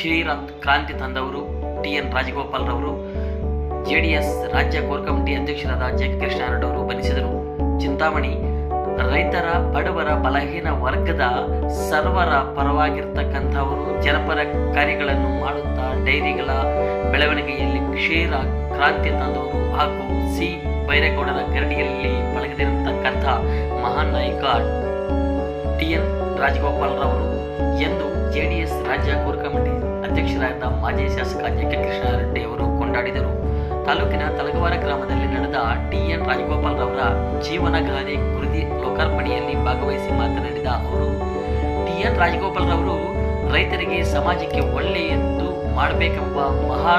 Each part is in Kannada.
ಶ್ರೀರಾಮ್ ಕ್ರಾಂತಿ ತಂದವರು ಟಿ.ಎನ್. ರಾಜಗೋಪಾಲ್ ರವರು, JDS ರಾಜ್ಯ ಕೋರ್ ಕಮಿಟಿ ಅಧ್ಯಕ್ಷರಾದ ಜಯಕೃಷ್ಣ ರವರು ಬಣ್ಣಿಸಿದರು. ಚಿಂತಾಮಣಿ ರೈತರ, ಬಡವರ, ಬಲಹೀನ ವರ್ಗದ ಸರ್ವರ ಪರವಾಗಿರ್ತಕ್ಕಂಥವರು ಜನಪರ ಕಾರ್ಯಗಳನ್ನು ಮಾಡುತ್ತಾ ಡೈರಿಗಳ ಬೆಳವಣಿಗೆಯಲ್ಲಿ ಕ್ಷೀರ ಕ್ರಾಂತಿ ತಂದವರು ಹಾಗೂ ಸಿ ಬೈರೇಗೌಡರ ಗರಡಿಯಲ್ಲಿ ಪಳಗದಿರತಕ್ಕಂಥ ಮಹಾನ್ ನಾಯಕ ಟಿ.ಎನ್. ರಾಜಗೋಪಾಲ್ ರವರು ಎಂದು JDS ರಾಜ್ಯ ಕೋರ್ ಕಮಿಟಿ ಅಧ್ಯಕ್ಷರಾದ ಮಾಜಿ ಶಾಸಕ ಜಯಕೃಷ್ಣ ರೆಡ್ಡಿ ಅವರು ಕೊಂಡಾಡಿದರು. ತಾಲೂಕಿನ ತಲಗವಾರ ಗ್ರಾಮದಲ್ಲಿ ನಡೆದ ಟಿ.ಎನ್. ರಾಜಗೋಪಾಲ್ ರವರ ಜೀವನ ಗಾದೆ ಕೃತಿ ಲೋಕಾರ್ಪಣೆಯಲ್ಲಿ ಭಾಗವಹಿಸಿ ಮಾತನಾಡಿದ ಅವರು, ಟಿ.ಎನ್. ರಾಜಗೋಪಾಲ್ ರವರು ರೈತರಿಗೆ, ಸಮಾಜಕ್ಕೆ ಒಳ್ಳೆಯದು ಮಾಡಬೇಕೆಂಬ ಮಹಾ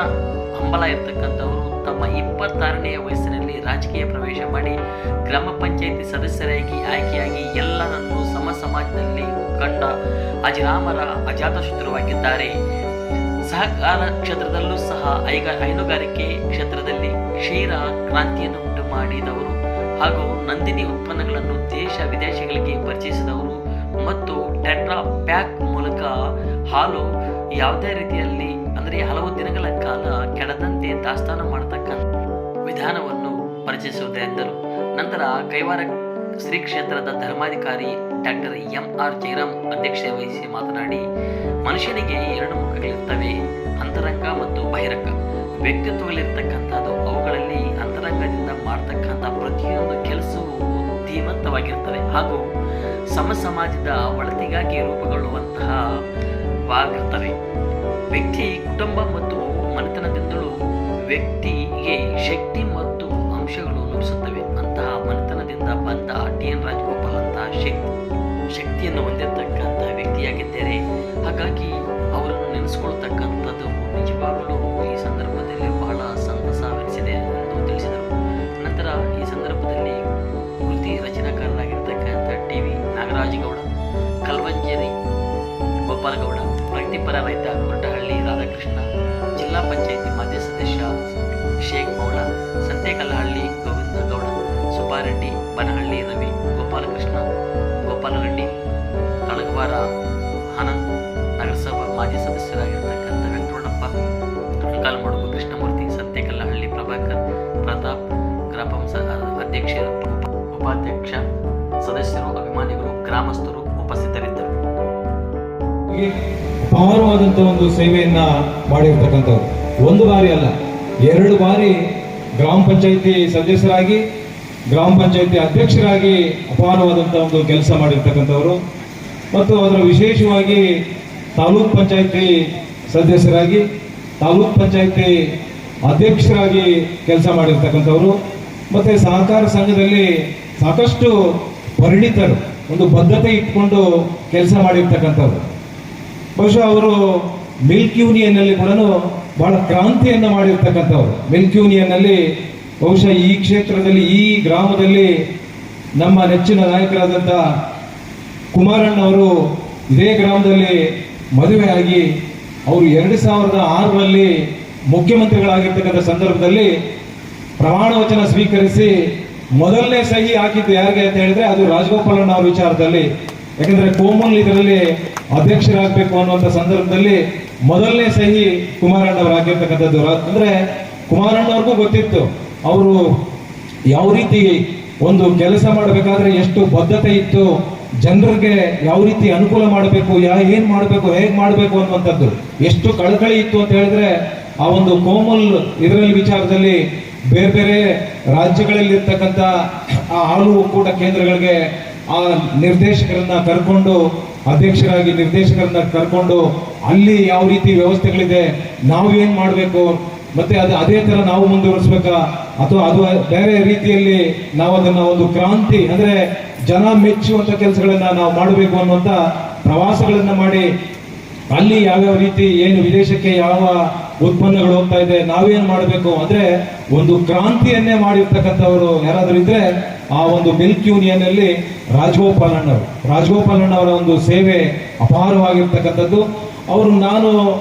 ಹಂಬಲ ಇರತಕ್ಕಂಥವರು. ತಮ್ಮ 26ನೆಯ ವಯಸ್ಸಿನಲ್ಲಿ ರಾಜಕೀಯ ಪ್ರವೇಶ ಮಾಡಿ ಗ್ರಾಮ ಪಂಚಾಯಿತಿ ಸದಸ್ಯರಾಗಿ ಆಯ್ಕೆಯಾಗಿ ಎಲ್ಲರನ್ನೂ ಸಮಾಜದಲ್ಲಿ ಕಂಡ ಅಜರಾಮರ ಅಜಾತಶತ್ರುವಾಗಿದ್ದಾರೆ. ಸಹಕಾರ ಕ್ಷೇತ್ರದಲ್ಲೂ ಸಹ ಹೈನುಗಾರಿಕೆ ಕ್ಷೇತ್ರದಲ್ಲಿ ಕ್ಷೀರ ಕ್ರಾಂತಿಯನ್ನು ಉಂಟು ಮಾಡಿದವರು ಹಾಗೂ ನಂದಿನಿ ಉತ್ಪನ್ನಗಳನ್ನು ದೇಶ ವಿದೇಶಗಳಿಗೆ ಪರಿಚಯಿಸಿದವರು ಮತ್ತು ಟೆಟ್ರಾ ಪ್ಯಾಕ್ ಮೂಲಕ ಹಾಲು ಯಾವುದೇ ರೀತಿಯಲ್ಲಿ ಅಂದರೆ ಹಲವು ದಿನಗಳ ಕಾಲ ಕೆಡದಂತೆ ದಾಸ್ತಾನು ಮಾಡತಕ್ಕಂಥ ವಿಧಾನವನ್ನು ಪರಿಚಯಿಸುವುದೆಂದರು. ನಂತರ ಕೈವಾರ ಶ್ರೀ ಕ್ಷೇತ್ರದ ಧರ್ಮಾಧಿಕಾರಿ ಡಾಕ್ಟರ್ M.R. ಜಯರಾಮ್ ಅಧ್ಯಕ್ಷತೆ ವಹಿಸಿ ಮಾತನಾಡಿ, ಮನುಷ್ಯನಿಗೆ 2 ಮುಖಗಳಿರ್ತವೆ, ಅಂತರಂಗ ಮತ್ತು ಬಹಿರಂಗ. ವ್ಯಕ್ತಿತ್ವಗಳಿರ್ತಕ್ಕಂಥದ್ದು, ಅವುಗಳಲ್ಲಿ ಅಂತರಂಗದಿಂದ ಮಾಡ್ತಕ್ಕಂಥ ಪ್ರತಿಯೊಂದು ಕೆಲಸವೂ ಧೀಮಂತವಾಗಿರ್ತವೆ ಹಾಗೂ ಸಮಾಜದ ಒಳತಿಗಾಗಿ ರೂಪುಗೊಳ್ಳುವಂತಹ ವಾಗಿರ್ತವೆ. ವ್ಯಕ್ತಿ, ಕುಟುಂಬ ಮತ್ತು ಮನೆತನದಿಂದಲೂ ವ್ಯಕ್ತಿಗೆ ಶಕ್ತಿ ಮತ್ತು ಅಂಶಗಳು ಲಭಿಸುತ್ತವೆ. ಅಂತಹ ಮನೆತನದಿಂದ ಬಂದ ಟಿ.ಎನ್. ರಾಜಗೋಪಾಲ್ ಅಂತಹ ಶಕ್ತಿಯನ್ನು ಹೊಂದಿರತಕ್ಕಂಥ ವ್ಯಕ್ತಿಯಾಗಿದ್ದಾರೆ. ಹಾಗಾಗಿ ಅವರನ್ನು ನೆನೆಸ್ಕೊಳ್ತಕ್ಕಂಥದ್ದು ನಿಜವಾಗಲೂ ಈ ಸಂದರ್ಭದಲ್ಲಿ ಬಹಳ ಸಂತಸವೆನಿಸಿದೆ ಎಂದು ತಿಳಿಸಿದರು. ನಂತರ ಈ ಸಂದರ್ಭದಲ್ಲಿ ಕೃತಿ ರಚನಾಕಾರರಾಗಿರ್ತಕ್ಕಂಥ ಟಿ.ವಿ. ನಾಗರಾಜಗೌಡ, ಕಲ್ವಂಜೇರಿ ಗೋಪಾಲಗೌಡ, ಪ್ರಗತಿಪರ ರೈತ ಗುಡ್ಡಹಳ್ಳಿ ರಾಧಾಕೃಷ್ಣ, ಜಿಲ್ಲಾ ಪಂಚಾಯಿತಿ ಮಾಜಿ ಸದಸ್ಯ ಶೇಖ್ ಮೌಳ, ಸಂತೆಕಲ್ಲಹಳ್ಳಿ ಗೋವಿಂದ ಗೌಡ, ಸುಬ್ಬಾರೆಡ್ಡಿ, ಬನಹಳ್ಳಿ ರವಿ, ಗೋಪಾಲರೆಡ್ಡಿ, ತಳಗವಾರ ಆನಂದ್, ನಗರಸಭಾ ಮಾಜಿ ಸದಸ್ಯರಾಗಿರ್ತಕ್ಕಂಥ ವೆಂಕಟರಮಣಪ್ಪ, ಅಂಕಾಲಮಡುಗು ಕೃಷ್ಣಮೂರ್ತಿ, ಸಂತೆಕಲ್ಲಹಳ್ಳಿ ಪ್ರಭಾಕರ್, ಪ್ರತಾಪ್, ಗ್ರಾಮ ಅಧ್ಯಕ್ಷರು, ಉಪಾಧ್ಯಕ್ಷ, ಸದಸ್ಯರು, ಅಭಿಮಾನಿಗಳು, ಗ್ರಾಮಸ್ಥರು ಉಪಸ್ಥಿತರಿದ್ದರು. ಅಪಾರವಾದಂಥ ಒಂದು ಸೇವೆಯನ್ನ ಮಾಡಿರ್ತಕ್ಕಂಥವ್ರು. 1 ಬಾರಿ ಅಲ್ಲ, 2 ಬಾರಿ ಗ್ರಾಮ ಪಂಚಾಯಿತಿ ಸದಸ್ಯರಾಗಿ, ಗ್ರಾಮ ಪಂಚಾಯಿತಿ ಅಧ್ಯಕ್ಷರಾಗಿ ಅಪಾರವಾದಂಥ ಒಂದು ಕೆಲಸ ಮಾಡಿರ್ತಕ್ಕಂಥವ್ರು ಮತ್ತು ಅದರ ವಿಶೇಷವಾಗಿ ತಾಲೂಕ್ ಪಂಚಾಯಿತಿ ಸದಸ್ಯರಾಗಿ, ತಾಲೂಕ್ ಪಂಚಾಯಿತಿ ಅಧ್ಯಕ್ಷರಾಗಿ ಕೆಲಸ ಮಾಡಿರ್ತಕ್ಕಂಥವ್ರು ಮತ್ತು ಸಹಕಾರ ಸಂಘದಲ್ಲಿ ಸಾಕಷ್ಟು ಪರಿಣಿತರು, ಒಂದು ಬದ್ಧತೆ ಇಟ್ಕೊಂಡು ಕೆಲಸ ಮಾಡಿರ್ತಕ್ಕಂಥವ್ರು. ಬಹುಶಃ ಅವರು ಮಿಲ್ಕ್ ಯೂನಿಯನ್ನಲ್ಲಿ ಕೂಡ ಬಹಳ ಕ್ರಾಂತಿಯನ್ನು ಮಾಡಿರ್ತಕ್ಕಂಥವ್ರು. ಮಿಲ್ಕ್ ಯೂನಿಯನ್ನಲ್ಲಿ ಬಹುಶಃ ಈ ಕ್ಷೇತ್ರದಲ್ಲಿ, ಈ ಗ್ರಾಮದಲ್ಲಿ ನಮ್ಮ ನೆಚ್ಚಿನ ನಾಯಕರಾದಂಥ ಕುಮಾರಣ್ಣವರು ಇದೇ ಗ್ರಾಮದಲ್ಲಿ ಮದುವೆಯಾಗಿ ಅವರು 2006ರಲ್ಲಿ ಮುಖ್ಯಮಂತ್ರಿಗಳಾಗಿರ್ತಕ್ಕಂಥ ಸಂದರ್ಭದಲ್ಲಿ ಪ್ರಮಾಣ ವಚನ ಸ್ವೀಕರಿಸಿ ಮೊದಲನೇ ಸಹಿ ಹಾಕಿದ್ದು ಯಾರಿಗೆ ಅಂತ ಹೇಳಿದ್ರೆ ಅದು ರಾಜಗೋಪಾಲಣ್ಣ ಅವ್ರ ವಿಚಾರದಲ್ಲಿ. ಯಾಕಂದ್ರೆ ಕೋಮಲ್ ಇದರಲ್ಲಿ ಅಧ್ಯಕ್ಷರಾಗಬೇಕು ಅನ್ನುವಂಥ ಸಂದರ್ಭದಲ್ಲಿ ಮೊದಲನೇ ಸಹಿ ಕುಮಾರಣ್ಣವ್ರು ಆಗಿರ್ತಕ್ಕಂಥದ್ದು. ಅಂದ್ರೆ ಕುಮಾರಣ್ಣವ್ರಿಗೂ ಗೊತ್ತಿತ್ತು ಅವರು ಯಾವ ರೀತಿ ಒಂದು ಕೆಲಸ ಮಾಡಬೇಕಾದ್ರೆ ಎಷ್ಟು ಬದ್ಧತೆ ಇತ್ತು, ಜನರಿಗೆ ಯಾವ ರೀತಿ ಅನುಕೂಲ ಮಾಡಬೇಕು, ಏನ್ ಮಾಡಬೇಕು, ಹೇಗೆ ಮಾಡಬೇಕು ಅನ್ನುವಂಥದ್ದು ಎಷ್ಟು ಕಳಕಳಿ ಇತ್ತು ಅಂತ ಹೇಳಿದ್ರೆ ಆ ಒಂದು ಕೋಮಲ್ ಇದರಲ್ಲಿ ವಿಚಾರದಲ್ಲಿ ಬೇರೆ ಬೇರೆ ರಾಜ್ಯಗಳಲ್ಲಿ ಇರ್ತಕ್ಕಂಥ ಆ ಹಾಲು ಒಕ್ಕೂಟ ಕೇಂದ್ರಗಳಿಗೆ ಆ ನಿರ್ದೇಶಕರನ್ನ ಕರ್ಕೊಂಡು, ಅಧ್ಯಕ್ಷರಾಗಿ ನಿರ್ದೇಶಕರನ್ನ ಕರ್ಕೊಂಡು ಅಲ್ಲಿ ಯಾವ ರೀತಿ ವ್ಯವಸ್ಥೆಗಳಿದೆ, ನಾವು ಏನ್ ಮಾಡಬೇಕು, ಮತ್ತೆ ಅದೇ ತರ ನಾವು ಮುಂದುವರಿಸ್ಬೇಕಾ ಅಥವಾ ಅದು ಬೇರೆ ರೀತಿಯಲ್ಲಿ ನಾವು ಅದನ್ನ ಒಂದು ಕ್ರಾಂತಿ ಅಂದ್ರೆ ಜನ ಮೆಚ್ಚುವಂತ ಕೆಲಸಗಳನ್ನ ನಾವು ಮಾಡಬೇಕು ಅನ್ನುವಂತ ಪ್ರವಾಸಗಳನ್ನ ಮಾಡಿ ಅಲ್ಲಿ ಯಾವ್ಯಾವ ರೀತಿ ಏನು ವಿದೇಶಕ್ಕೆ ಯಾವ ಉತ್ಪನ್ನಗಳು ಹೋಗ್ತಾ ಇದೆ, ನಾವೇನ್ ಮಾಡಬೇಕು ಅಂದ್ರೆ ಒಂದು ಕ್ರಾಂತಿಯನ್ನೇ ಮಾಡಿರ್ತಕ್ಕಂಥವ್ರು ಯಾರಾದ್ರೂ ಇದ್ರೆ ಆ ಒಂದು ಮಿಲ್ಕ್ ಯೂನಿಯನ್ ಅಲ್ಲಿ ರಾಜಗೋಪಾಲಣ್ಣವರ ಒಂದು ಸೇವೆ ಅಪಾರವಾಗಿರ್ತಕ್ಕಂಥದ್ದು. ಅವರು ನಾನು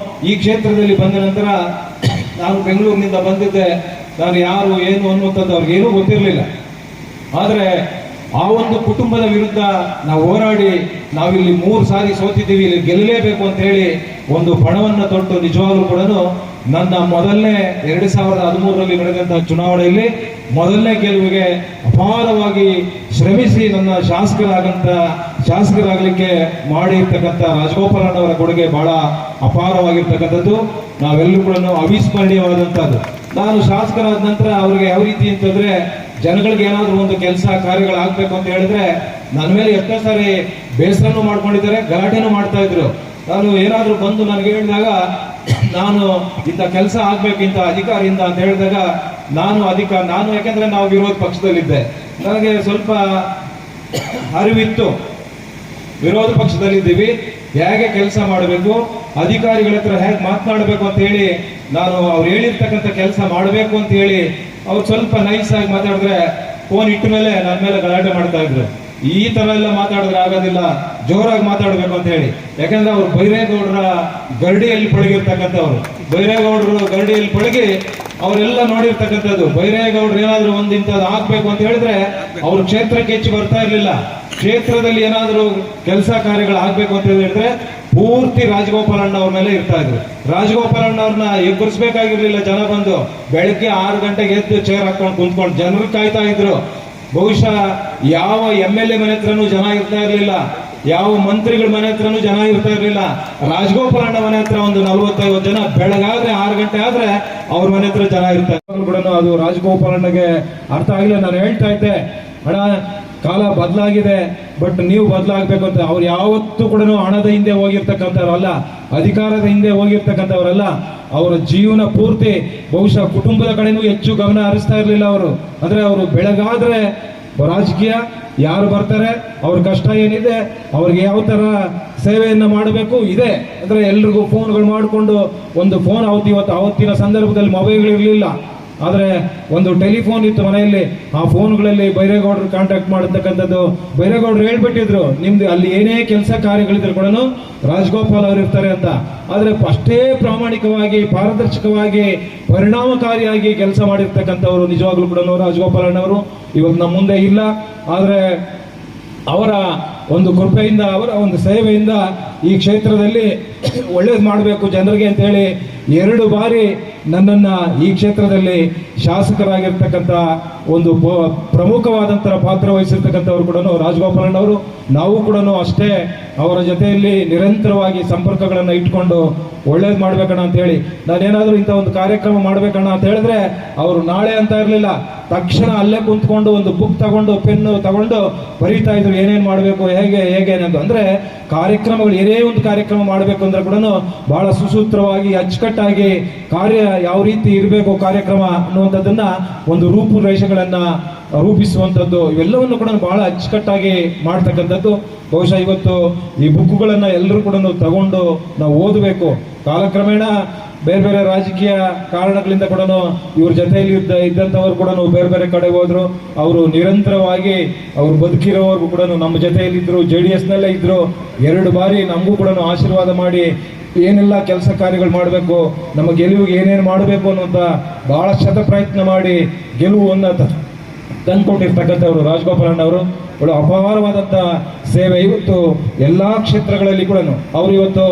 ಈ ಕ್ಷೇತ್ರದಲ್ಲಿ ಬಂದ ನಂತರ ನಾನು ಬೆಂಗಳೂರಿನಿಂದ ಬಂದಿದ್ದೆ, ನಾನು ಯಾರು ಏನು ಅನ್ನುವಂಥದ್ದು ಅವ್ರಿಗೇನೂ ಗೊತ್ತಿರಲಿಲ್ಲ. ಆದರೆ ಆ ಒಂದು ಕುಟುಂಬದ ವಿರುದ್ಧ ನಾವು ಹೋರಾಡಿ ನಾವಿಲ್ಲಿ 3 ಸಾರಿ ಸೋತಿದ್ದೀವಿ, ಇಲ್ಲಿ ಗೆಲ್ಲಲೇಬೇಕು ಅಂತ ಹೇಳಿ ಒಂದು ಪಣವನ್ನು ತೊಟ್ಟು ನಿಜವಾಗ್ಲೂ ಕೂಡ ನನ್ನ ಮೊದಲನೇ 2013ರಲ್ಲಿ ನಡೆದಂತಹ ಚುನಾವಣೆಯಲ್ಲಿ ಮೊದಲನೇ ಗೆಲುವಿಗೆ ಅಪಾರವಾಗಿ ಶ್ರಮಿಸಿ ನನ್ನ ಶಾಸಕರಾಗಲಿಕ್ಕೆ ಮಾಡಿರ್ತಕ್ಕಂಥ ರಾಜಗೋಪಾಲಣ್ಣವರ ಕೊಡುಗೆ ಬಹಳ ಅಪಾರವಾಗಿರ್ತಕ್ಕಂಥದ್ದು. ನಾವೆಲ್ಲರೂ ಕೂಡ ಅವಿಸ್ಮರಣೀಯವಾದಂಥದ್ದು. ನಾನು ಶಾಸಕರಾದ ನಂತರ ಅವ್ರಿಗೆ ಯಾವ ರೀತಿ ಅಂತಂದ್ರೆ, ಜನಗಳಿಗೆ ಏನಾದರೂ ಒಂದು ಕೆಲಸ ಕಾರ್ಯಗಳಾಗಬೇಕು ಅಂತ ಹೇಳಿದ್ರೆ ನನ್ನ ಮೇಲೆ ಎಷ್ಟೋ ಸಾರಿ ಬೇಸರನೂ ಮಾಡ್ಕೊಂಡಿದ್ದಾರೆ, ಗಲಾಟೆನೂ ಮಾಡ್ತಾ ಇದ್ರು. ನಾನು ಏನಾದರೂ ಬಂದು ನನಗೆ ಹೇಳಿದಾಗ, ನಾನು ಇಂಥ ಕೆಲಸ ಆಗ್ಬೇಕು ಇಂಥ ಅಧಿಕಾರಿಯಿಂದ ಅಂತ ಹೇಳಿದಾಗ ನಾನು ಯಾಕೆಂದ್ರೆ ನಾವು ವಿರೋಧ ಪಕ್ಷದಲ್ಲಿದ್ದೆ, ನನಗೆ ಸ್ವಲ್ಪ ಅರಿವಿತ್ತು. ವಿರೋಧ ಪಕ್ಷದಲ್ಲಿದ್ದೀವಿ, ಹೇಗೆ ಕೆಲಸ ಮಾಡಬೇಕು, ಅಧಿಕಾರಿಗಳ ಹತ್ರ ಹೇಗೆ ಮಾತನಾಡಬೇಕು ಅಂತ ಹೇಳಿ ನಾನು ಅವ್ರು ಹೇಳಿರ್ತಕ್ಕಂಥ ಕೆಲಸ ಮಾಡಬೇಕು ಅಂತ ಹೇಳಿ ಅವ್ರು ಸ್ವಲ್ಪ ನೈಸ್ ಆಗಿ ಮಾತಾಡಿದ್ರೆ ಫೋನ್ ಇಟ್ಟ ಮೇಲೆ ನನ್ನ ಮೇಲೆ ಗಲಾಟೆ ಮಾಡ್ತಾ ಇದ್ರು. ಈ ತರ ಎಲ್ಲ ಮಾತಾಡಿದ್ರೆ ಆಗೋದಿಲ್ಲ, ಜೋರಾಗಿ ಮಾತಾಡಬೇಕು ಅಂತ ಹೇಳಿ. ಯಾಕಂದ್ರೆ ಅವ್ರು ಬೈರೇಗೌಡರ ಗರಡಿಯಲ್ಲಿ ಪಳಗಿರ್ತಕ್ಕಂಥವ್ರು. ಬೈರೇಗೌಡರು ಗರಡಿಯಲ್ಲಿ ಪಳಗಿ ಅವರೆಲ್ಲ ನೋಡಿರ್ತಕ್ಕಂಥದ್ದು. ಬೈರೇಗೌಡರು ಏನಾದ್ರು ಇಂಥದ್ದು ಆಗ್ಬೇಕು ಅಂತ ಹೇಳಿದ್ರೆ ಅವ್ರ ಕ್ಷೇತ್ರಕ್ಕೆ ಹೆಚ್ಚು ಬರ್ತಾ ಇರ್ಲಿಲ್ಲ. ಕ್ಷೇತ್ರದಲ್ಲಿ ಏನಾದರೂ ಕೆಲಸ ಕಾರ್ಯಗಳು ಆಗ್ಬೇಕು ಅಂತ ಹೇಳಿದ್ರೆ ಪೂರ್ತಿ ರಾಜಗೋಪಾಲಣ್ಣ ಅವ್ರ ಮೇಲೆ ಇರ್ತಾ ಇದ್ರು. ರಾಜಗೋಪಾಲಣ್ಣ ಅವ್ರನ್ನ ಎಬ್ಬರಿಸ್ಬೇಕಾಗಿರ್ಲಿಲ್ಲ. ಜನ ಬಂದು ಬೆಳಗ್ಗೆ 6 ಗಂಟೆಗೆ ಎದ್ದು ಚೇರ್ ಹಾಕೊಂಡು ಕುಂತ್ಕೊಂಡು ಜನರು ಕಾಯ್ತಾ ಇದ್ರು. ಬಹುಶಃ ಯಾವ MLA ಮನೆ ಹತ್ರನೂ ಜನ ಇರ್ತಾ ಇರ್ಲಿಲ್ಲ, ಯಾವ ಮಂತ್ರಿಗಳ ಮನೆ ಹತ್ರನೂ ಜನ ಇರ್ತಾ ಇರ್ಲಿಲ್ಲ. ರಾಜಗೋಪಾಲಣ್ಣ ಮನೆ ಹತ್ರ ಒಂದು 40-50 ಜನ ಬೆಳಗಾದ್ರೆ 6 ಗಂಟೆ ಆದ್ರೆ ಅವ್ರ ಮನೆ ಹತ್ರ ಜನ ಇರ್ತಾರೆ ಕೂಡ. ಅದು ರಾಜಗೋಪಾಲಣ್ಣಗೆ ಅರ್ಥ ಆಗಿಲ್ಲ. ನಾನು ಹೇಳ್ತಾ ಇದ್ದೆ, ಅಣ್ಣ ಕಾಲ ಬದಲಾಗಿದೆ, ಬಟ್ ನೀವು ಬದಲಾಗಬೇಕು ಅಂತ. ಅವ್ರು ಯಾವತ್ತೂ ಕೂಡ ಹಣದ ಹಿಂದೆ ಹೋಗಿರ್ತಕ್ಕಂಥವ್ರಲ್ಲ, ಅಧಿಕಾರದ ಹಿಂದೆ ಹೋಗಿರ್ತಕ್ಕಂಥವ್ರಲ್ಲ. ಅವರ ಜೀವನ ಪೂರ್ತಿ ಬಹುಶಃ ಕುಟುಂಬದ ಕಡೆನೂ ಹೆಚ್ಚು ಗಮನ ಹರಿಸ್ತಾ ಇರಲಿಲ್ಲ ಅವರು. ಅಂದ್ರೆ ಅವರು ಬೆಳಗಾದ್ರೆ ರಾಜಕೀಯ, ಯಾರು ಬರ್ತಾರೆ, ಅವ್ರ ಕಷ್ಟ ಏನಿದೆ, ಅವ್ರಿಗೆ ಯಾವ ತರ ಸೇವೆಯನ್ನ ಮಾಡಬೇಕು ಇದೆ. ಅಂದ್ರೆ ಎಲ್ರಿಗೂ ಫೋನ್ಗಳು ಮಾಡಿಕೊಂಡು ಒಂದು ಫೋನ್ ಅವತ್ತಿನ ಸಂದರ್ಭದಲ್ಲಿ ಮೊಬೈಲ್ ಇರಲಿಲ್ಲ, ಆದರೆ ಒಂದು ಟೆಲಿಫೋನ್ ಇತ್ತು ಮನೆಯಲ್ಲಿ. ಆ ಫೋನ್ಗಳಲ್ಲಿ ಬೈರೇಗೌಡರು ಕಾಂಟ್ಯಾಕ್ಟ್ ಮಾಡತಕ್ಕಂಥದ್ದು. ಬೈರೇಗೌಡರು ಹೇಳ್ಬಿಟ್ಟಿದ್ರು, ನಿಮ್ದು ಅಲ್ಲಿ ಏನೇ ಕೆಲಸ ಕಾರ್ಯಗಳಿದ್ರು ಕೂಡ ರಾಜಗೋಪಾಲ್ ಅವರು ಇರ್ತಾರೆ ಅಂತ. ಆದರೆ ಅಷ್ಟೇ ಪ್ರಾಮಾಣಿಕವಾಗಿ, ಪಾರದರ್ಶಕವಾಗಿ, ಪರಿಣಾಮಕಾರಿಯಾಗಿ ಕೆಲಸ ಮಾಡಿರ್ತಕ್ಕಂಥವ್ರು ನಿಜವಾಗ್ಲೂ ಕೂಡ ರಾಜಗೋಪಾಲಣ್ಣವರು ಇವತ್ತು ನಮ್ಮ ಮುಂದೆ ಇಲ್ಲ. ಆದರೆ ಅವರ ಒಂದು ಕೃಪೆಯಿಂದ, ಅವರ ಒಂದು ಸೇವೆಯಿಂದ ಈ ಕ್ಷೇತ್ರದಲ್ಲಿ ಒಳ್ಳೇದು ಮಾಡಬೇಕು ಜನರಿಗೆ ಅಂತ ಹೇಳಿ 2 ಬಾರಿ ನನ್ನನ್ನು ಈ ಕ್ಷೇತ್ರದಲ್ಲಿ ಶಾಸಕರಾಗಿರ್ತಕ್ಕಂಥ ಒಂದು ಪ್ರಮುಖವಾದಂತಹ ಪಾತ್ರ ವಹಿಸಿರ್ತಕ್ಕಂಥವ್ರು ಕೂಡ ರಾಜಗೋಪಾಲಣ್ಣವರು. ನಾವು ಕೂಡ ಅಷ್ಟೇ ಅವರ ಜೊತೆಯಲ್ಲಿ ನಿರಂತರವಾಗಿ ಸಂಪರ್ಕಗಳನ್ನು ಇಟ್ಕೊಂಡು ಒಳ್ಳೇದು ಮಾಡ್ಬೇಕಣ್ಣ ಅಂತ ಹೇಳಿ. ನಾನೇನಾದರೂ ಇಂಥ ಒಂದು ಕಾರ್ಯಕ್ರಮ ಮಾಡ್ಬೇಕಣ್ಣ ಅಂತ ಹೇಳಿದ್ರೆ ಅವರು ನಾಳೆ ಅಂತ ಇರಲಿಲ್ಲ, ತಕ್ಷಣ ಅಲ್ಲೇ ಕುಂತ್ಕೊಂಡು ಒಂದು ಬುಕ್ ತಗೊಂಡು ಪೆನ್ನು ತಗೊಂಡು ಬರೀತಾ ಇದ್ರು, ಏನೇನು ಮಾಡಬೇಕು, ಹೇಗೆ ಅನ್ನೋದು. ಅಂದ್ರೆ ಕಾರ್ಯಕ್ರಮಗಳು, ಏನೇ ಒಂದು ಕಾರ್ಯಕ್ರಮ ಮಾಡಬೇಕು ಅಂದ್ರೆ ಕೂಡ ಬಹಳ ಸುಸೂತ್ರವಾಗಿ, ಅಚ್ಚುಕಟ್ಟಾಗಿ ಕಾರ್ಯ ಯಾವ ರೀತಿ ಇರಬೇಕು ಕಾರ್ಯಕ್ರಮ ಅನ್ನುವಂಥದ್ದನ್ನ ಒಂದು ರೂಪುರೇಷೆಗಳನ್ನ ರೂಪಿಸುವಂಥದ್ದು, ಇವೆಲ್ಲವನ್ನು ಕೂಡ ಬಹಳ ಅಚ್ಚುಕಟ್ಟಾಗಿ ಮಾಡ್ತಕ್ಕಂಥದ್ದು. ಬಹುಶಃ ಇವತ್ತು ಈ ಬುಕ್ಗಳನ್ನು ಎಲ್ಲರೂ ಕೂಡ ತಗೊಂಡು ನಾವು ಓದಬೇಕು. ಕಾಲಕ್ರಮೇಣ ಬೇರೆ ಬೇರೆ ರಾಜಕೀಯ ಕಾರಣಗಳಿಂದ ಕೂಡ ಇವ್ರ ಜೊತೆಯಲ್ಲಿ ಇದ್ದಂಥವ್ರು ಕೂಡ ಬೇರೆ ಬೇರೆ ಕಡೆ ಹೋದ್ರು. ಅವರು ನಿರಂತರವಾಗಿ ಅವ್ರು ಬದುಕಿರೋವರೆಗೂ ಕೂಡ ನಮ್ಮ ಜೊತೆಯಲ್ಲಿ ಇದ್ರು, JDS-ನಲ್ಲೇ ಇದ್ರು. 2 ಬಾರಿ ನಮಗೂ ಕೂಡ ಆಶೀರ್ವಾದ ಮಾಡಿ ಏನೆಲ್ಲ ಕೆಲಸ ಕಾರ್ಯಗಳು ಮಾಡಬೇಕು, ನಮ್ಮ ಗೆಲುವಿಗೆ ಏನೇನು ಮಾಡಬೇಕು ಅನ್ನುವಂಥ ಬಹಳ ಶತಪ್ರಯತ್ನ ಮಾಡಿ ಗೆಲುವನ್ನು ತಂದುಕೊಟ್ಟಿರ್ತಕ್ಕಂಥವ್ರು ರಾಜಗೋಪಾಲಣ್ಣವರು. ಒಳ್ಳೆ ಅಪಾರವಾದಂಥ ಸೇವೆ ಇವತ್ತು ಎಲ್ಲ ಕ್ಷೇತ್ರಗಳಲ್ಲಿ ಕೂಡ. ಅವರು ಇವತ್ತು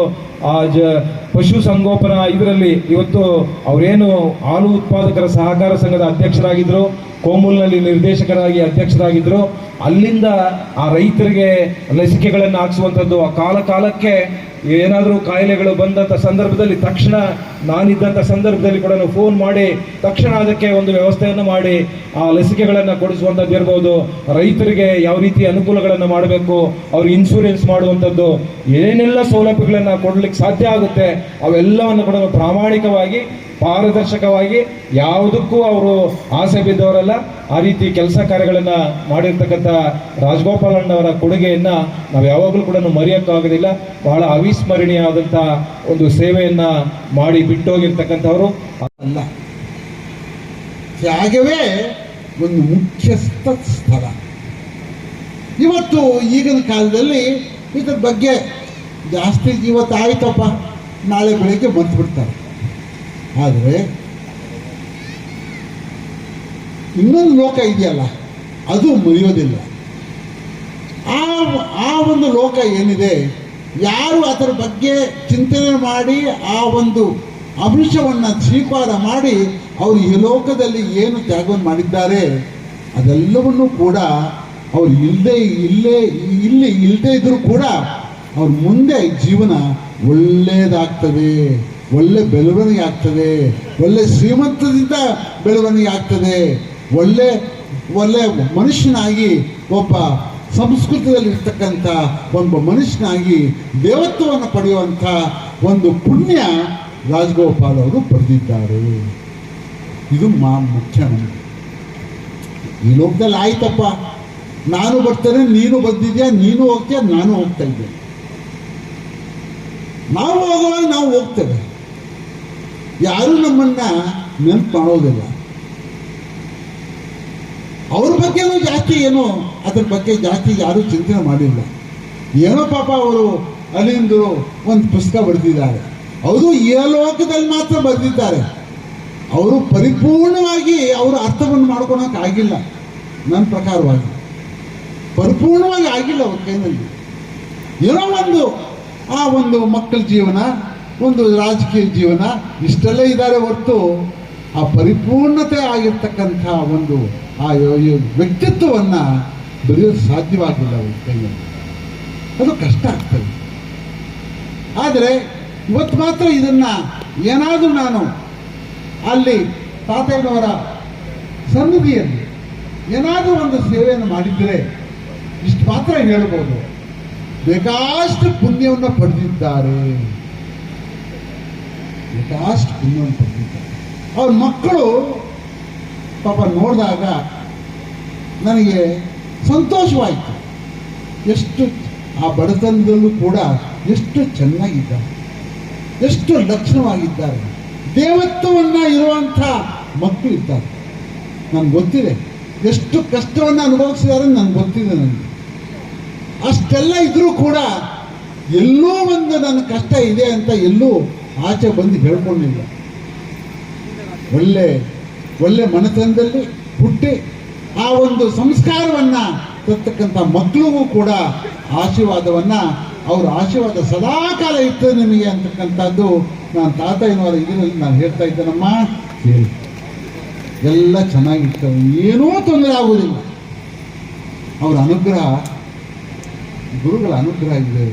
ಪಶು ಸಂಗೋಪನಾ ಇದರಲ್ಲಿ ಇವತ್ತು ಅವರೇನು ಹಾಲು ಉತ್ಪಾದಕರ ಸಹಕಾರ ಸಂಘದ ಅಧ್ಯಕ್ಷರಾಗಿದ್ರು, ಕೋಮೂಲ್ನಲ್ಲಿ ನಿರ್ದೇಶಕರಾಗಿ ಅಧ್ಯಕ್ಷರಾಗಿದ್ರು. ಅಲ್ಲಿಂದ ಆ ರೈತರಿಗೆ ಲಸಿಕೆಗಳನ್ನು ಹಾಕಿಸುವಂಥದ್ದು, ಆ ಕಾಲಕ್ಕೆ ಏನಾದರೂ ಕಾಯಿಲೆಗಳು ಬಂದಂಥ ಸಂದರ್ಭದಲ್ಲಿ ತಕ್ಷಣ, ನಾನಿದ್ದಂಥ ಸಂದರ್ಭದಲ್ಲಿ ಕೂಡ ಫೋನ್ ಮಾಡಿ ತಕ್ಷಣ ಅದಕ್ಕೆ ಒಂದು ವ್ಯವಸ್ಥೆಯನ್ನು ಮಾಡಿ ಆ ಲಸಿಕೆಗಳನ್ನು ಕೊಡಿಸುವಂಥದ್ದು ಇರ್ಬೋದು. ರೈತರಿಗೆ ಯಾವ ರೀತಿ ಅನುಕೂಲಗಳನ್ನು ಮಾಡಬೇಕು, ಅವ್ರಿಗೆ ಇನ್ಶೂರೆನ್ಸ್ ಮಾಡುವಂಥದ್ದು, ಏನೆಲ್ಲ ಸೌಲಭ್ಯಗಳನ್ನು ಕೊಡ್ಲಿಕ್ಕೆ ಸಾಧ್ಯ ಆಗುತ್ತೆ ಅವೆಲ್ಲವನ್ನು ಕೂಡ ಪ್ರಾಮಾಣಿಕವಾಗಿ, ಪಾರದರ್ಶಕವಾಗಿ, ಯಾವುದಕ್ಕೂ ಅವರು ಆಸೆ ಬಿದ್ದವರಲ್ಲ. ಆ ರೀತಿ ಕೆಲಸ ಕಾರ್ಯಗಳನ್ನು ಮಾಡಿರ್ತಕ್ಕಂಥ ರಾಜಗೋಪಾಲಣ್ಣವರ ಕೊಡುಗೆಯನ್ನ ನಾವು ಯಾವಾಗಲೂ ಕೂಡ ಮರೆಯೋಕ್ಕಾಗೋದಿಲ್ಲ. ಬಹಳ ಅವಿಸ್ಮರಣೀಯವಾದಂಥ ಒಂದು ಸೇವೆಯನ್ನ ಮಾಡಿ ಬಿಟ್ಟೋಗಿರ್ತಕ್ಕಂಥವ್ರು ಅಲ್ಲ, ತ್ಯಾಗವೇ ಒಂದು ಮುಖ್ಯಸ್ಥ ಸ್ಥಳ. ಇವತ್ತು ಈಗಿನ ಕಾಲದಲ್ಲಿ ಇದ್ರ ಬಗ್ಗೆ ಜಾಸ್ತಿ ಇವತ್ತು ಆಯ್ತಪ್ಪ ನಾಳೆ ಬೆಳಿಗ್ಗೆ ಬಂದ್ಬಿಡ್ತಾರೆ. ಆದರೆ ಇನ್ನೊಂದು ಲೋಕ ಇದೆಯಲ್ಲ, ಅದು ಮರೆಯೋದಿಲ್ಲ. ಆ ಒಂದು ಲೋಕ ಏನಿದೆ ಯಾರು ಅದರ ಬಗ್ಗೆ ಚಿಂತನೆ ಮಾಡಿ ಆ ಒಂದು ಅಂಶವನ್ನು ಸ್ವೀಕಾರ ಮಾಡಿ ಅವರು ಈ ಲೋಕದಲ್ಲಿ ಏನು ತ್ಯಾಗವನ್ನು ಮಾಡಿದ್ದಾರೆ ಅದೆಲ್ಲವನ್ನೂ ಕೂಡ ಅವರು ಇಲ್ಲಿ ಇಲ್ಲದೆ ಇದ್ದರೂ ಕೂಡ ಅವ್ರ ಮುಂದೆ ಜೀವನ ಒಳ್ಳೆಯದಾಗ್ತದೆ, ಒಳ್ಳೆ ಬೆಳವಣಿಗೆ ಆಗ್ತದೆ, ಒಳ್ಳೆ ಶ್ರೀಮಂತದಿಂದ ಬೆಳವಣಿಗೆ ಆಗ್ತದೆ, ಒಳ್ಳೆ ಮನುಷ್ಯನಾಗಿ ಒಬ್ಬ ಸಂಸ್ಕೃತದಲ್ಲಿರ್ತಕ್ಕಂಥ ಒಬ್ಬ ಮನುಷ್ಯನಾಗಿ ದೇವತ್ವವನ್ನು ಪಡೆಯುವಂಥ ಒಂದು ಪುಣ್ಯ ರಾಜಗೋಪಾಲ್ ಅವರು ಪಡೆದಿದ್ದಾರೆ. ಇದು ಮುಖ್ಯ. ನಮಗೆ ಈ ಲೋಕದಲ್ಲಿ ಆಯ್ತಪ್ಪ, ನಾನು ಬರ್ತೇನೆ, ನೀನು ಬಂದಿದ್ಯಾ, ನೀನು ಹೋಗ್ತೀಯ, ನಾನು ಹೋಗ್ತಾ ಇದ್ದೆ, ನಾವು ಹೋಗುವಾಗ ನಾವು ಹೋಗ್ತೇವೆ, ಯಾರೂ ನಮ್ಮನ್ನ ನೆನಪು ಮಾಡೋದಿಲ್ಲ. ಅವ್ರ ಬಗ್ಗೆನೂ ಜಾಸ್ತಿ ಏನೋ ಅದ್ರ ಬಗ್ಗೆ ಜಾಸ್ತಿ ಯಾರೂ ಚಿಂತನೆ ಮಾಡಿಲ್ಲ. ಏನೋ ಪಾಪ ಅವರು ಅಲ್ಲಿಂದ ಒಂದು ಪುಸ್ತಕ ಬರೆದಿದ್ದಾರೆ, ಅವರು ಈ ಲೋಕದಲ್ಲಿ ಮಾತ್ರ ಬರೆದಿದ್ದಾರೆ. ಅವರು ಪರಿಪೂರ್ಣವಾಗಿ ಅವರ ಅರ್ಥವನ್ನು ಮಾಡ್ಕೊಳಕ್ಕೆ ಆಗಿಲ್ಲ. ನನ್ನ ಪ್ರಕಾರವಾಗಿ ಪರಿಪೂರ್ಣವಾಗಿ ಆಗಿಲ್ಲ ಅವ್ರ ಕೈನಲ್ಲಿ. ಏನೋ ಆ ಒಂದು ಮಕ್ಕಳ ಜೀವನ, ಒಂದು ರಾಜಕೀಯ ಜೀವನ, ಇಷ್ಟೆಲ್ಲ ಇದ್ದಾರೆ ಹೊರತು ಆ ಪರಿಪೂರ್ಣತೆ ಆಗಿರ್ತಕ್ಕಂಥ ಒಂದು ಆ ವ್ಯಕ್ತಿತ್ವವನ್ನು ಬರೆಯೋದು ಸಾಧ್ಯವಾಗಿಲ್ಲ ಅವ್ರ ಕೈಯಲ್ಲಿ. ಅದು ಕಷ್ಟ ಆಗ್ತದೆ. ಆದರೆ ಇವತ್ತು ಮಾತ್ರ ಇದನ್ನು ಏನಾದರೂ ನಾನು ಅಲ್ಲಿ ತಾತಯ್ಯನವರ ಸನ್ನಿಧಿಯಲ್ಲಿ ಏನಾದರೂ ಒಂದು ಸೇವೆಯನ್ನು ಮಾಡಿದರೆ ಇಷ್ಟು ಮಾತ್ರ ಹೇಳ್ಬೋದು, ಬೇಕಾಷ್ಟು ಪುಣ್ಯವನ್ನು ಪಡೆದಿದ್ದಾರೆ, ಬೇಕಾಷ್ಟು ಪುಣ್ಯವನ್ನು ಪಡೆದಿದ್ದಾರೆ. ಅವ್ರ ಮಕ್ಕಳು ಪಾಪ ನೋಡಿದಾಗ ನನಗೆ ಸಂತೋಷವಾಯಿತು. ಎಷ್ಟು ಆ ಬಡತನದಲ್ಲೂ ಕೂಡ ಎಷ್ಟು ಚೆನ್ನಾಗಿದ್ದಾರೆ, ಎಷ್ಟು ಲಕ್ಷಣವಾಗಿದ್ದಾರೆ, ದೇವತ್ವವನ್ನು ಇರುವಂಥ ಮಕ್ಕಳು ಇದ್ದಾರೆ. ನನಗೆ ಗೊತ್ತಿದೆ ಎಷ್ಟು ಕಷ್ಟವನ್ನು ಅನುಭವಿಸಿದ್ದಾರೆ, ನನಗೆ ಗೊತ್ತಿದೆ. ನನಗೆ ಅಷ್ಟೆಲ್ಲ ಇದ್ರೂ ಕೂಡ ಎಲ್ಲೂ ಒಂದು ನನ್ನ ಕಷ್ಟ ಇದೆ ಅಂತ ಎಲ್ಲೂ ಆಚೆ ಬಂದು ಹೇಳ್ಕೊಂಡಿಲ್ಲ. ಒಳ್ಳೆ ಮನೆತನದಲ್ಲಿ ಹುಟ್ಟಿ ಆ ಒಂದು ಸಂಸ್ಕಾರವನ್ನು ತರ್ತಕ್ಕಂಥ ಮಕ್ಕಳಿಗೂ ಕೂಡ ಆಶೀರ್ವಾದವನ್ನು, ಅವರ ಆಶೀರ್ವಾದ ಸದಾಕಾಲ ಇರ್ತದೆ ನಿಮಗೆ ಅಂತಕ್ಕಂಥದ್ದು ನಾನು ತಾತಯ್ಯನವರ ಇದರಲ್ಲಿ ನಾನು ಹೇಳ್ತಾ ಇದ್ದೇನಮ್ಮ. ಹೇಳಿ, ಎಲ್ಲ ಚೆನ್ನಾಗಿರ್ತವೆ, ಏನೂ ತೊಂದರೆ ಆಗುವುದಿಲ್ಲ. ಅವರ ಅನುಗ್ರಹ, ಗುರುಗಳ ಅನುಗ್ರಹ ಇದೆ,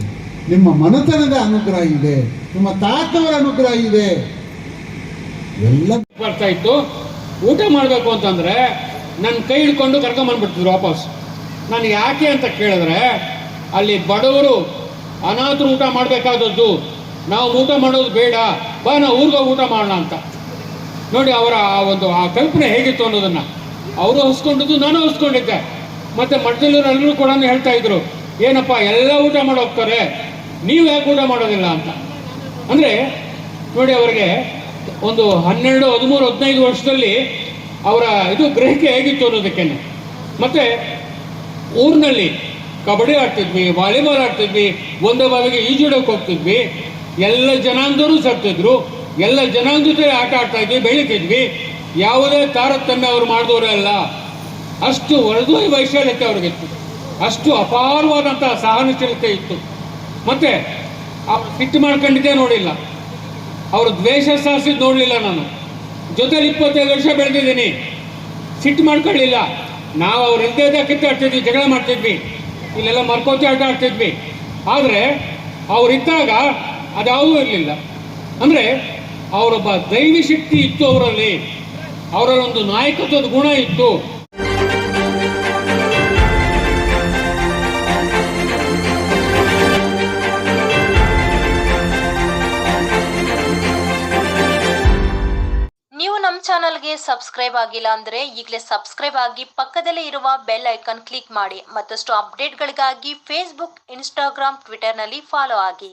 ನಿಮ್ಮ ಮನೆತನದ ಅನುಗ್ರಹ ಇದೆ, ನಿಮ್ಮ ತಾತವರ ಅನುಗ್ರಹ ಇದೆ. ಎಲ್ಲ ಬರ್ತಾ ಇತ್ತು. ಊಟ ಮಾಡಬೇಕು ಅಂತಂದರೆ ನನ್ನ ಕೈ ಹಿಡ್ಕೊಂಡು ಕರ್ಕೊಂಬಂದ್ಬಿಡ್ತಿದ್ರು ವಾಪಸ್. ನಾನು ಯಾಕೆ ಅಂತ ಕೇಳಿದ್ರೆ, ಅಲ್ಲಿ ಬಡವರು ಅನಾಥರು ಊಟ ಮಾಡಬೇಕಾದದ್ದು, ನಾವು ಊಟ ಮಾಡೋದು ಬೇಡ, ಬಾ ನಾವು ಊರಿಗೆ ಊಟ ಮಾಡೋಣ ಅಂತ. ನೋಡಿ ಅವರ ಆ ಕಲ್ಪನೆ ಹೇಗಿತ್ತು ಅನ್ನೋದನ್ನು ಅವರು ಹಸ್ಕೊಂಡಿದ್ದು, ನಾನು ಹಸ್ಕೊಂಡಿದ್ದೆ. ಮತ್ತು ಮಠದಲ್ಲಿರೋರು ಕೂಡ ಹೇಳ್ತಾ ಇದ್ರು, ಏನಪ್ಪ ಎಲ್ಲ ಊಟ ಮಾಡೋಗ್ತಾರೆ, ನೀವು ಯಾಕೆ ಊಟ ಮಾಡೋದಿಲ್ಲ ಅಂತ. ಅಂದರೆ ನೋಡಿ, ಅವರಿಗೆ ಒಂದು 12, 13, 15 ವರ್ಷದಲ್ಲಿ ಅವರ ಇದು ಗ್ರಹಿಕೆ ಹೇಗಿತ್ತು ಅನ್ನೋದಕ್ಕೆ. ಮತ್ತು ಊರಿನಲ್ಲಿ ಕಬಡ್ಡಿ ಆಡ್ತಿದ್ವಿ, ವಾಲಿಬಾಲ್ ಆಡ್ತಿದ್ವಿ, ಒಂದೇ ಬಾವಿಗೆ ಈಜುಡೋಕೆ ಹೋಗ್ತಿದ್ವಿ, ಎಲ್ಲ ಜನಾಂಗದವರು ಸೇರ್ತಿದ್ರು, ಎಲ್ಲ ಜನಾಂಗ ಜೊತೆ ಆಟ ಆಡ್ತಾ ಇದ್ವಿ, ಬೆಳೀತಿದ್ವಿ. ಯಾವುದೇ ತಾರತಮ್ಯ ಅವರು ಮಾಡಿದವರೇ ಅಲ್ಲ. ಅಷ್ಟು ಒಳದು ವೈಶಾಲ್ಯತೆ ಅವ್ರಿಗಿತ್ತು, ಅಷ್ಟು ಅಪಾರವಾದಂಥ ಸಹನಶೀಲತೆ ಇತ್ತು. ಮತ್ತು ಸಿಟ್ಟು ಮಾಡ್ಕೊಂಡಿದ್ದೇ ನೋಡಿಲ್ಲ, ಅವರು ದ್ವೇಷ ಸಾಧಿಸಿದ್ದು ನೋಡಲಿಲ್ಲ. ನಾನು ಜೊತೆಲಿ 25 ವರ್ಷ ಬೆಳೆದಿದ್ದೀನಿ, ಸಿಟ್ಟು ಮಾಡ್ಕೊಳ್ಳಿಲ್ಲ. ನಾವು ಅವ್ರು ಇಲ್ಲದೇ ಕಿತ್ತಾಡ್ತಿದ್ವಿ, ಜಗಳ ಮಾಡ್ತಿದ್ವಿ, ಇಲ್ಲೆಲ್ಲ ಮರ್ಕೋತಿ ಆಟ ಆಡ್ತಿದ್ವಿ. ಆದರೆ ಅವರಿದ್ದಾಗ ಅದ್ಯಾವುದೂ ಇರಲಿಲ್ಲ. ಅಂದರೆ ಅವರೊಬ್ಬ ದೈವಿ ಶಕ್ತಿ ಇತ್ತು ಅವರಲ್ಲಿ, ಅವರಲ್ಲೊಂದು ನಾಯಕತ್ವದ ಗುಣ ಇತ್ತು. ನೀವು ನಮ್ಮ ಚಾನಲ್ಗೆ ಸಬ್ಸ್ಕ್ರೈಬ್ ಆಗಿಲ್ಲ ಅಂದರೆ ಈಗಲೇ ಸಬ್ಸ್ಕ್ರೈಬ್ ಆಗಿ ಪಕ್ಕದಲ್ಲೇ ಇರುವ ಬೆಲ್ ಐಕಾನ್ ಕ್ಲಿಕ್ ಮಾಡಿ. ಮತ್ತಷ್ಟು ಅಪ್ಡೇಟ್ಗಳಿಗಾಗಿ ಫೇಸ್ಬುಕ್, ಇನ್ಸ್ಟಾಗ್ರಾಮ್, ಟ್ವಿಟರ್ನಲ್ಲಿ ಫಾಲೋ ಆಗಿ.